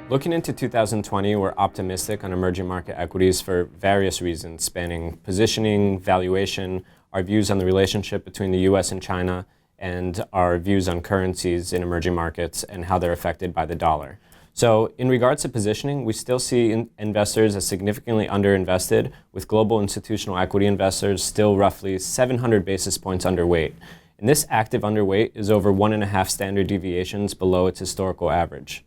Looking into 2020, we're optimistic on emerging market equities for various reasons, spanning positioning, valuation, our views on the relationship between the US and China, and our views on currencies in emerging markets and how they're affected by the dollar. So in regards to positioning, we still see investors as significantly underinvested, with global institutional equity investors still roughly 700 basis points underweight. And this active underweight is over 1.5 standard deviations below its historical average.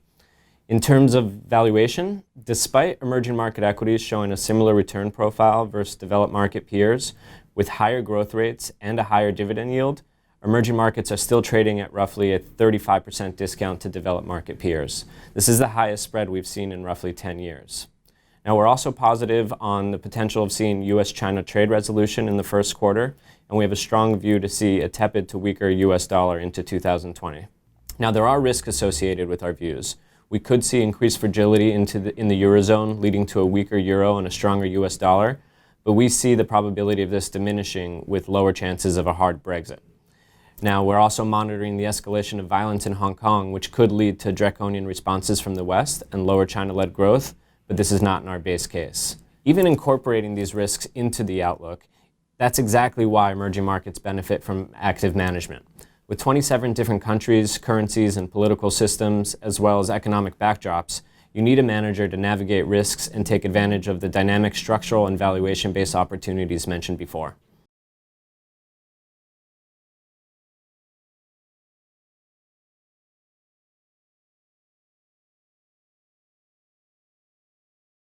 In terms of valuation, despite emerging market equities showing a similar return profile versus developed market peers with higher growth rates and a higher dividend yield, emerging markets are still trading at roughly a 35% discount to developed market peers. This is the highest spread we've seen in roughly 10 years. Now, we're also positive on the potential of seeing US-China trade resolution in the first quarter, and we have a strong view to see a tepid to weaker US dollar into 2020. Now, there are risks associated with our views. We could see increased fragility in the Eurozone, leading to a weaker euro and a stronger US dollar, but we see the probability of this diminishing with lower chances of a hard Brexit. Now, we're also monitoring the escalation of violence in Hong Kong, which could lead to draconian responses from the West and lower China-led growth, but this is not in our base case. Even incorporating these risks into the outlook, that's exactly why emerging markets benefit from active management. With 27 different countries, currencies, and political systems, as well as economic backdrops, you need a manager to navigate risks and take advantage of the dynamic structural and valuation-based opportunities mentioned before.